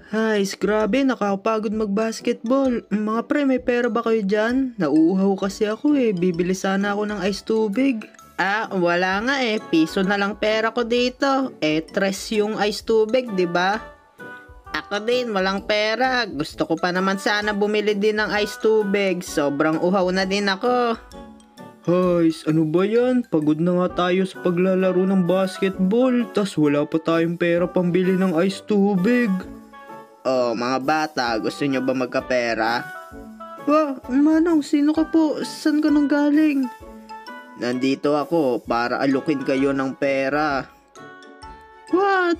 Guys, grabe, nakakapagod mag-basketball. Mga pre, may pera ba kayo dyan? Nauuhaw kasi ako bibili sana ako ng ice tubig. Wala nga piso na lang pera ko dito. Tres yung ice tubig, di ba? Ako din, walang pera. Gusto ko pa naman sana bumili din ng ice tubig. Sobrang uhaw na din ako. Guys, ano ba yan? Pagod na nga tayo sa paglalaro ng basketball. Tas wala pa tayong pera pambili ng ice tubig. Oh, mga bata, gusto nyo ba magkapera? Manong, sino ka po? Saan ka nang galing? Nandito ako para alukin kayo ng pera.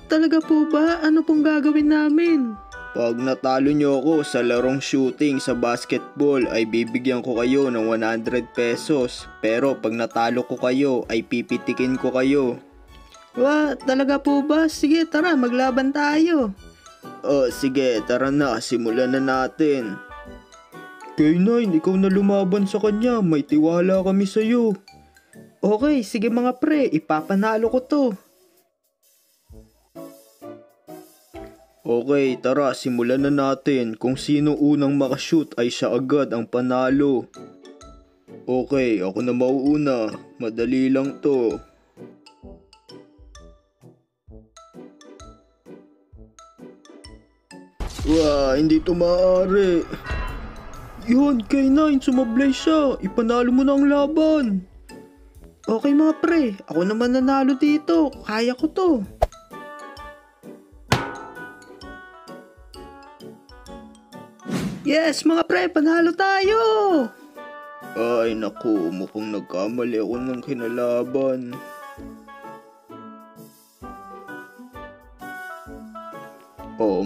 Talaga po ba? Ano pong gagawin namin? Pag natalo nyo ako sa larong shooting sa basketball ay bibigyan ko kayo ng 100 pesos. Pero pag natalo ko kayo ay pipitikin ko kayo. Talaga po ba? Sige, tara, maglaban tayo. Sige, tara na, simulan na natin. K9, ikaw na lumaban sa kanya, may tiwala kami sa'yo. Okay, sige mga pre, ipapanalo ko to. Okay, tara, simulan na natin. Kung sino unang makashoot ay siya agad ang panalo. Okay, ako na mauuna. Madali lang to. Hindi to maaari. Yun, K9, sumablay siya. Ipanalo mo na ang laban. Okay mga pre, ako naman nanalo dito. Kaya ko to. Yes, mga pre, panalo tayo. Ay naku, mukhang nagkamali ako ng kinalaban.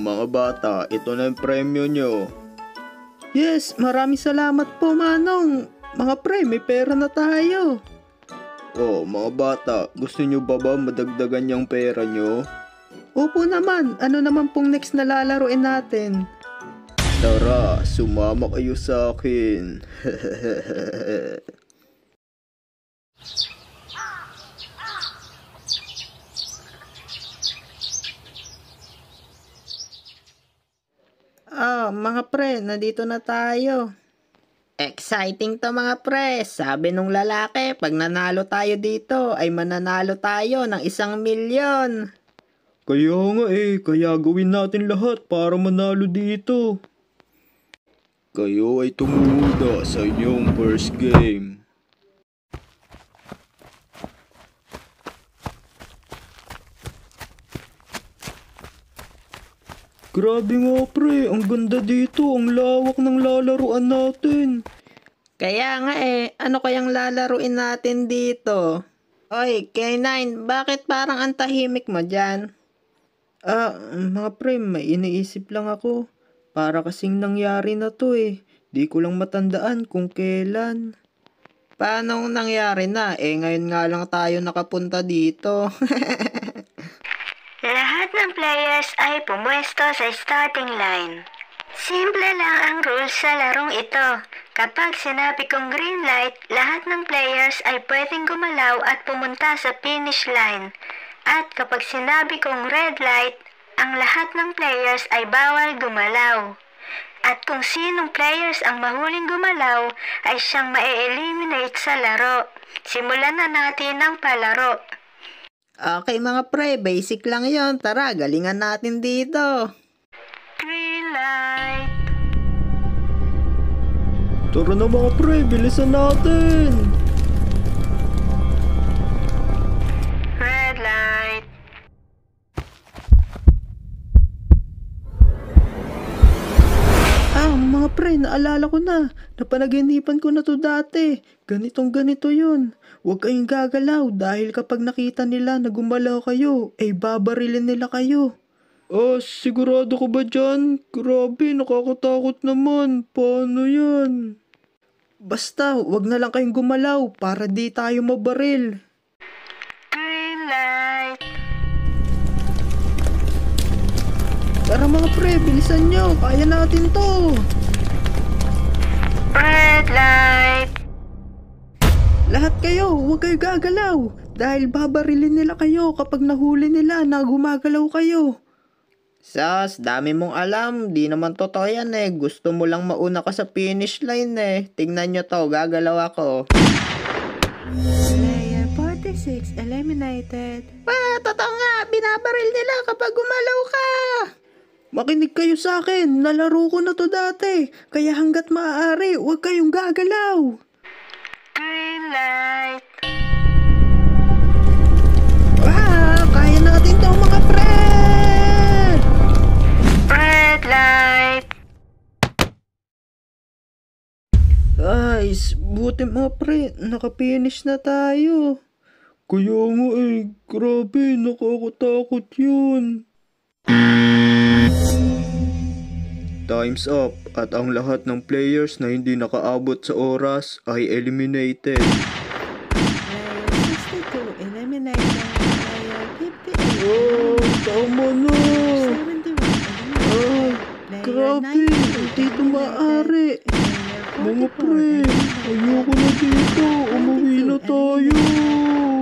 Mga bata, ito na yung premyo nyo. Yes, maraming salamat po, Manong. Mga pre, may pera na tayo. Mga bata, gusto nyo ba madagdagan yung pera nyo? Opo naman, ano naman pong next na lalaroin natin? Tara, sumama kayo sa akin. Mga pre, nandito na tayo. Exciting to mga pre. Sabi nung lalaki, pag nanalo tayo dito, ay mananalo tayo ng 1,000,000. Kaya nga kaya gawin natin lahat para manalo dito. Kayo ay tumuda sa inyong first game. Grabe nga pre, ang ganda dito, ang lawak ng lalaruan natin. Kaya nga ano kayang lalaruin natin dito? Oy, K9, bakit parang ang tahimik mo dyan? Mga pre, may iniisip lang ako. Para kasing nangyari na to Di ko lang matandaan kung kailan. Paano nangyari na? Ngayon nga lang tayo nakapunta dito. Lahat ng players ay pumuesto sa starting line. Simple lang ang rules sa larong ito. Kapag sinabi kong green light, lahat ng players ay pwedeng gumalaw at pumunta sa finish line. At kapag sinabi kong red light, ang lahat ng players ay bawal gumalaw. At kung sinong players ang mahuling gumalaw, ay siyang ma-eliminate sa laro. Simulan na natin ang palaro. Okay mga pre, basic lang yon. Tara, galingan natin dito. Green light. Tara na mga pre, bilisan natin. Red light. Mga pre, naalala ko na. Napanaginipan ko na to dati. Ganitong ganito yun. Huwag kayong gagalaw dahil kapag nakita nila na gumalaw kayo, babarilin nila kayo. Sigurado ko ba dyan? Grabe, nakakatakot naman. Paano yan? Basta, wag na lang kayong gumalaw para di tayo mabaril. Green light. Tara mga pre, bilisan nyo. Kaya natin to. Red light. Lahat kayo, huwag kayo gagalaw. Dahil babarilin nila kayo kapag nahuli nila na gumagalaw kayo. Sas, dami mong alam. Di naman totoo yan eh. Gusto mo lang mauna ka sa finish line eh. Tingnan nyo to, gagalaw ako. Player 46 eliminated. Totoo nga, binabaril nila kapag gumalaw ka. Makinig kayo sa akin, nalaro ko na to dati. Kaya hanggat maaari, huwag kayong gagalaw. Green light. Kaya natin to mga pre! Red light. Guys, buti mga pre, nakapinish na tayo. Kaya nga grabe, nakakatakot yun. Time's up at ang lahat ng players na hindi nakaabot sa oras ay eliminated. Player 62 eliminated. Player 58 Tama na! 71 eliminated. Grabe, hindi ito maaari. Mga pre, ayoko na dito. Umuwi na tayo.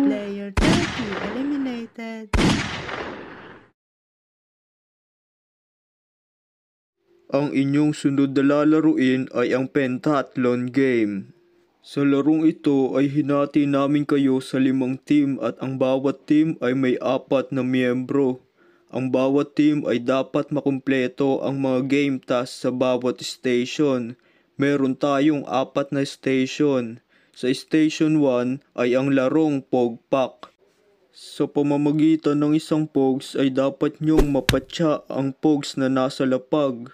Player 30 eliminated. Ang inyong sunod na lalaruin ay ang pentathlon game. Sa larong ito ay hinati namin kayo sa 5 team at ang bawat team ay may 4 na miyembro. Ang bawat team ay dapat makumpleto ang mga game tasks sa bawat station. Meron tayong 4 na station. Sa station 1 ay ang larong pogpak. Sa pamamagitan ng isang pogs ay dapat nyong mapatya ang pogs na nasa lapag.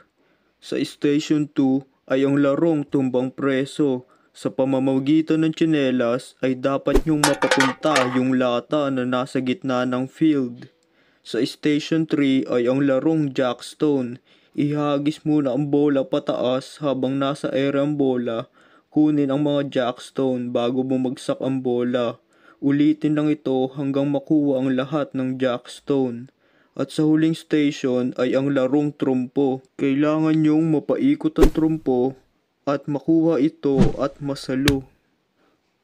Sa station 2 ay ang larong tumbang preso. Sa pamamagitan ng tsinelas ay dapat nyong mapapunta yung lata na nasa gitna ng field. Sa station 3 ay ang larong jackstone. Ihagis muna ang bola pataas habang nasa air ang bola. Kunin ang mga jackstone bago bumagsak ang bola. Ulitin lang ito hanggang makuha ang lahat ng jackstone. At sa huling station ay ang larong trumpo. Kailangan nyong mapaikot ang trumpo at makuha ito at masalo.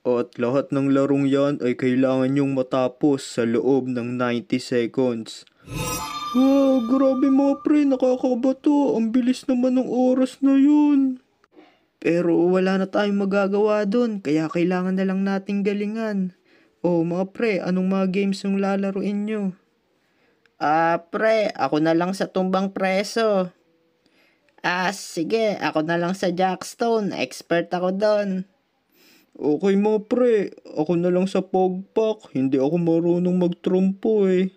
At lahat ng larong yan ay kailangan nyong matapos sa loob ng 90 seconds. Wow, grabe mga pre, nakakabato. Ang bilis naman ng oras na yun. Pero wala na tayong magagawa dun, kaya kailangan na lang nating galingan. Mga pre, anong mga games yung lalaruin nyo? Pre, ako na lang sa tumbang preso. Sige, ako na lang sa jackstone. Expert ako doon. Okay mga pre, ako na lang sa pogpak. Hindi ako marunong magtrumpo eh.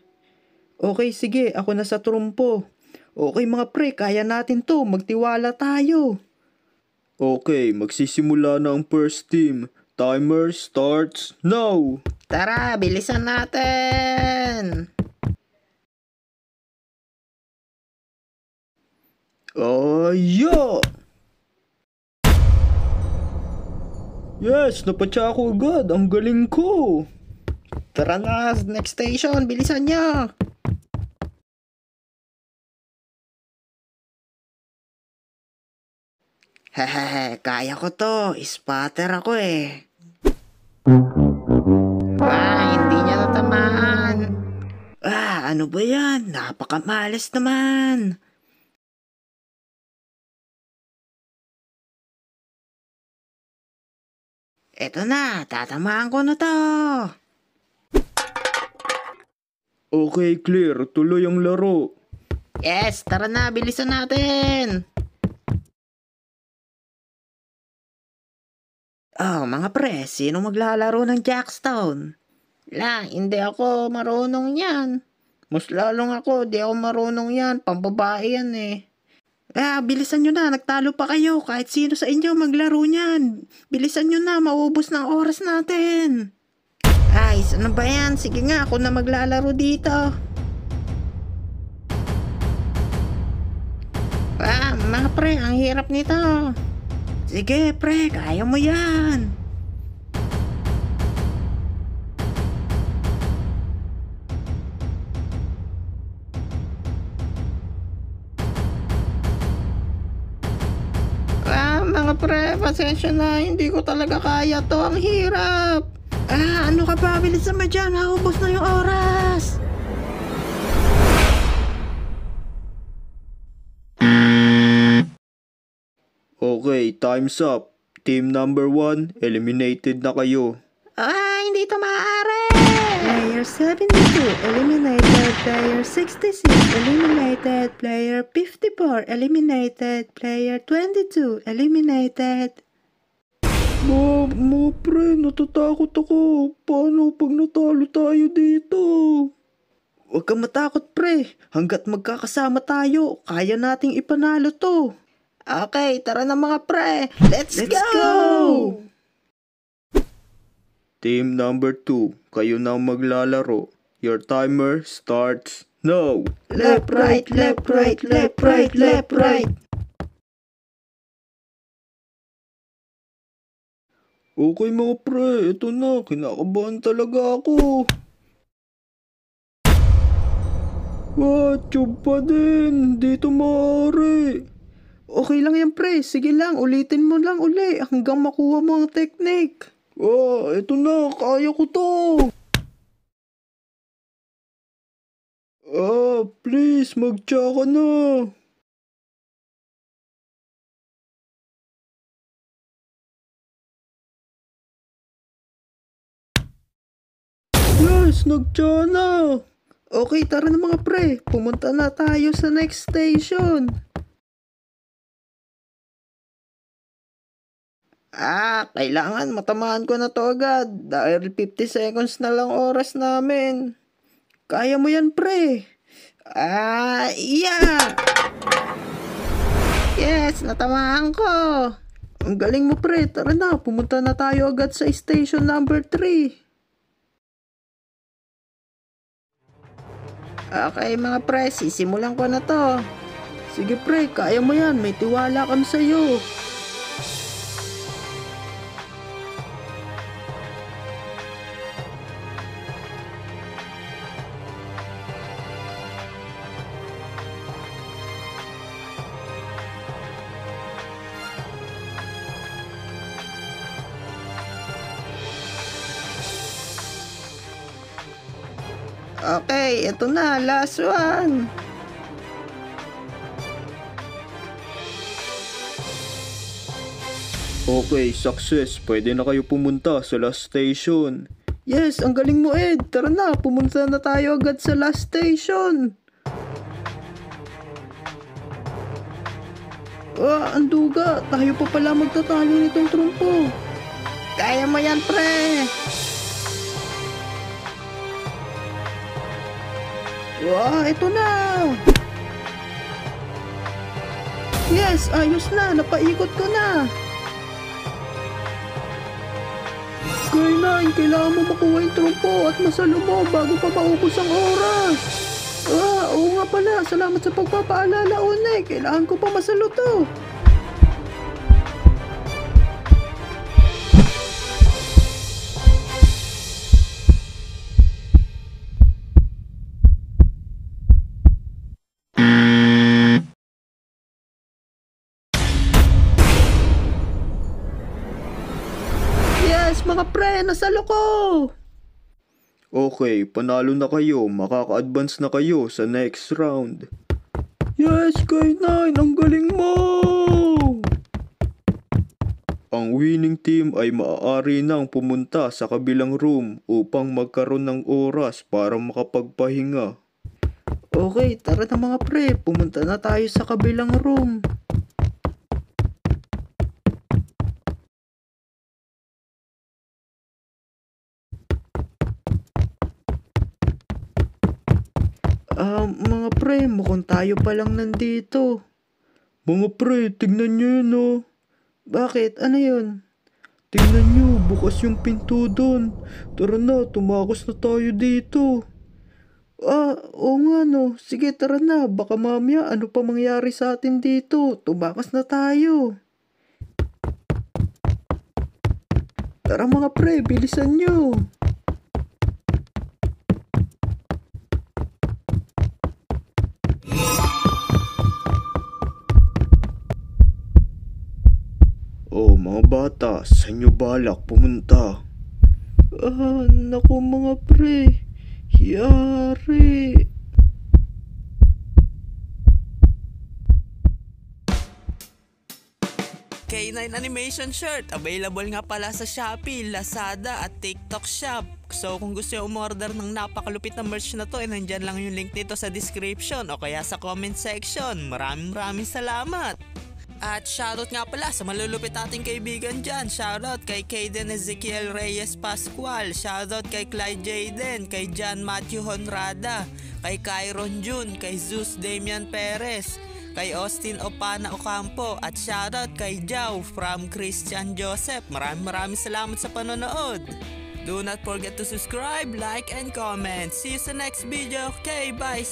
Okay, sige, ako na sa trumpo. Okay mga pre, kaya natin to. Magtiwala tayo. Okay, magsisimula na ang first team. Timer starts now. Tara, bilisan natin. Yo! Yes, napatya ako agad. Ang galing ko. Tara na, next station. Bilisan niya. Hehehe, kaya ko to. Spotter ako eh. Hindi niya natamaan. Ano ba yan? Napakamalas naman. Eto na, tatamaan ko na to. Okay, clear. Tuloy ang laro. Yes, tara na, bilisan natin. Mga pre, sino maglalaro ng jackstone? Hindi ako marunong yan. Mas lalong ako, di ako marunong yan. Pambabae yan eh. Bilisan nyo na, nagtalo pa kayo. Kahit sino sa inyo maglaro niyan. Bilisan nyo na, maubos na ang oras natin. Ano ba yan? Sige nga, ako na maglalaro dito. Mga pre, ang hirap nito. Sige pre, kaya mo yan. Mga pre, pasensya na, hindi ko talaga kaya to, ang hirap. Ano ka ba, bilisan mo dyan, maubos na yung oras. Okay, time's up. Team number 1, eliminated na kayo. Hindi ito maaari! Player 72, eliminated. Player 66, eliminated. Player 54, eliminated. Player 22, eliminated. Mga pre, natatakot ako. Paano pag natalo tayo dito? Huwag kang matakot pre, hanggat magkakasama tayo, kaya nating ipanalo to. Okay, tara na mga pre, let's go! Team number 2, kayo na ang maglalaro. Your timer starts now. Left, right, left, right, left, right, left, right. Okay mga pre, ito na. Kinakabahan talaga ako. Tube pa din. Dito maaari. Okay lang yan pre, sige lang, ulitin mo lang uli hanggang makuha mo ang technique. Ito na. Kaya ko to. Please, magtsaka na. Yes, nagtsaka na. Okay, tara na mga pre, pumunta na tayo sa next station. Kailangan matamaan ko na to agad dahil 50 seconds na lang oras namin. Kaya mo yan pre. Yeah! Yes, natamaan ko. Ang galing mo pre, tara na, pumunta na tayo agad sa station number 3. Okay mga pre, sisimulan ko na to. Sige pre, kaya mo yan, may tiwala kami sa'yo. Okay, ito na, last one. Okay, success. Pwede na kayo pumunta sa last station. Yes, ang galing mo Ed. Tara na, pumunta na tayo agad sa last station. Ang duga. Tayo pa pala magtatalo nitong trumpo. Kaya mo yan, pre. Ito na. Yes, ayos na. Napaikot ko na. Kailan, kailangan mo makuha yung trumpo at masalo mo bago pa maubos ang oras. Oo nga pala. Salamat sa pagpapaalala, Une. Kailangan ko pa masalo to. Mga pre, nasalo ko! Okay, panalo na kayo. Makaka-advance na kayo sa next round. Yes, K9! Ang galing mo! Ang winning team ay maaari nang pumunta sa kabilang room upang magkaroon ng oras para makapagpahinga. Okay, tara na mga pre. Pumunta na tayo sa kabilang room. Mga pre, mukhang tayo pa lang nandito. Mga pre, tignan nyo yun oh. Bakit? Ano yun? Tignan nyo, bukas yung pinto doon. Tara na, tumakos na tayo dito. Oo nga no. Sige, tara na. Baka mamaya ano pa mangyari sa atin dito. Tumakas na tayo. Tara mga pre, bilisan nyo. Mga bata, saan nyo balak pumunta? Naku mga pre, yari. K9 animation shirt. Available nga pala sa Shopee, Lazada at TikTok Shop. So kung gusto nyo umorder ng napakalupit na merch na to, nandyan lang yung link nito sa description o kaya sa comment section. Maraming salamat! At shoutout nga pala sa malulupit ating kaibigan dyan. Shoutout kay Kaden Ezekiel Reyes Pascual. Shoutout kay Clyde Jaden, kay John Matthew Honrada, kay Kyron June, kay Zeus Damian Perez, kay Austin Opana Ocampo, at shoutout kay Jao from Christian Joseph. Maraming salamat sa panonood. Do not forget to subscribe, like, and comment. See you sa next video. Okay, bye!